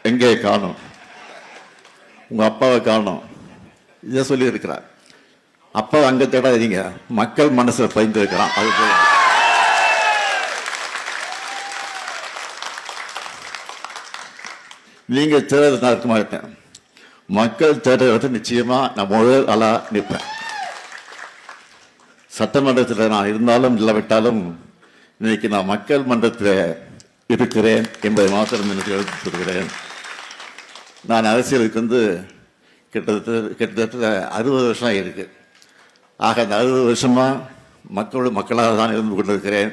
எங்கே காணும், உங்க அப்பாவை காணும், இதை சொல்லி இருக்கிறார். அப்பா அங்க தேடாதீங்க, மக்கள் மனசுல பயந்து இருக்கிறான். அது போல நீங்க தேர்தல் நான் இருக்க மாட்டேன், மக்கள் தேர்தல் நிச்சயமா நான் முதல் ஆளா நிற்பேன். சட்டமன்றத்தில் நான் இருந்தாலும் இல்லாவிட்டாலும் இன்னைக்கு நான் மக்கள் மன்றத்தில் இருக்கிறேன் என்பதை மாத்திரம் எனக்கு எடுத்து சொல்கிறேன். நான் அரசியலுக்கு கிட்டத்தட்ட 60 வருஷம் இருக்கு. ஆக அந்த 60 வருஷமா மக்களாக தான் இருந்து கொண்டிருக்கிறேன்.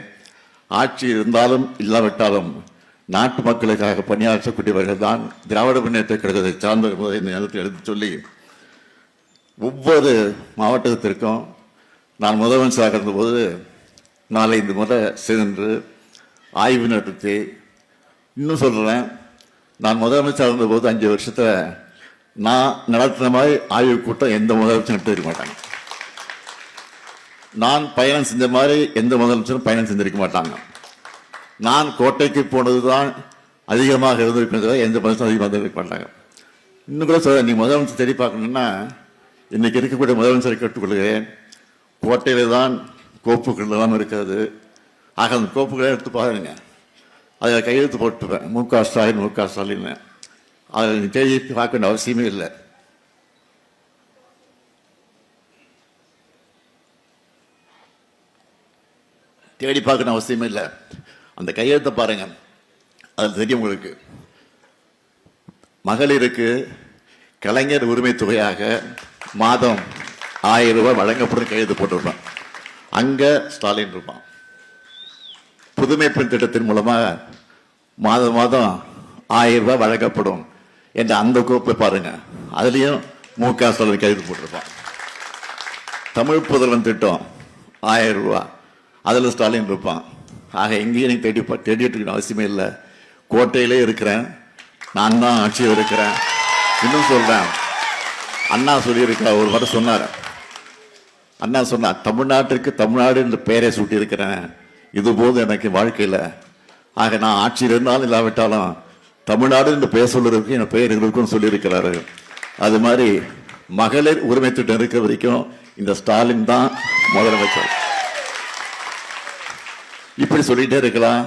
ஆட்சி இருந்தாலும் இல்லாவிட்டாலும் நாட்டு மக்களுக்காக பணியாற்றக்கூடியவர்கள் தான் திராவிட முன்னேற்ற கழகத்தை சார்ந்த இந்த நேரத்தில் எடுத்து சொல்லி ஒவ்வொரு மாவட்டத்திற்கும் நான் முதலமைச்சராக இருந்தபோது 4-5 முறை சென்று ஆய்வு நடத்தி, இன்னும் சொல்றேன், நான் முதலமைச்சராக இருந்தபோது 5 வருஷத்துல நான் நடத்தின மாதிரி ஆய்வு கூட்டம் எந்த முதலமைச்சரும் நடத்திருக்க மாட்டாங்க. நான் பயணம் செஞ்ச மாதிரி எந்த முதலமைச்சரும் பயணம் செஞ்சிருக்க மாட்டாங்க. நான் கோட்டைக்கு போனதுதான் அதிகமாக இருந்திருக்கிறது, எந்த முதலமைச்சரும் அதிகமாக இருந்திருக்க மாட்டாங்க. இன்னும் கூட சொல்றேன், நீ முதலமைச்சர் தேடி பார்க்கணும்னா இன்னைக்கு இருக்கக்கூடிய முதலமைச்சரை கேட்டுக்கொள்கிறேன், கோட்டையில தான் கோப்புகள் தான் இருக்கிறது. ஆக அந்த கோப்புகளை எடுத்து பாருங்க, அதில் கையெழுத்து போட்டுப்பேன், முக ஸ்டாலின். அதை தேடி பார்க்க வேண்டிய அவசியமே இல்லை. தேடி பார்க்கணும் அவசியமே இல்லை. அந்த கையெழுத்தை பாருங்க, அது தெரியும் உங்களுக்கு. மகளிருக்கு கலைஞர் உரிமை தொகையாக மாதம் 1000 ரூபாய் வழங்கப்படும் கையெழுத்து போட்டிருப்பான். அங்க ஸ்டாலின் இருப்பான். புதுமை பெண் திட்டத்தின் மூலமாக மாதம் 1000 ரூபாய் வழங்கப்படும் என்ற அந்த கோப்பை பாருங்க, அதுலயும் முக ஸ்டாலின் கையெழுத்து போட்டிருப்பான். தமிழ் புதல்வன் திட்டம் 1000 ரூபாய், அதில் ஸ்டாலின் இருப்பான். ஆக எங்கேயும் நீங்க தேடிட்டு இருக்க அவசியமே இல்லை. கோட்டையிலே இருக்கிறேன், நான் தான் ஆட்சியில் இருக்கிறேன். இன்னும் சொல்றேன், அண்ணா சொல்லியிருக்க ஒரு வாரம் சொன்னார். அண்ணா சொன்னார், தமிழ்நாட்டிற்கு தமிழ்நாடு என்று பெயரை சூட்டி இருக்கிறேன், இது போது எனக்கு வாழ்க்கையில். ஆக நான் ஆட்சியில் இருந்தாலும் இல்லாவிட்டாலும் தமிழ்நாடு என்று பெயர் சொல்றதுக்கு என் பெயர் இருக்குன்னு சொல்லியிருக்கிறாரு. அது மாதிரி மகளிர் உரிமை திட்டம் இருக்கிற வரைக்கும் இந்த ஸ்டாலின் தான் முதலமைச்சர். இப்படி சொல்லிட்டே இருக்கலாம்.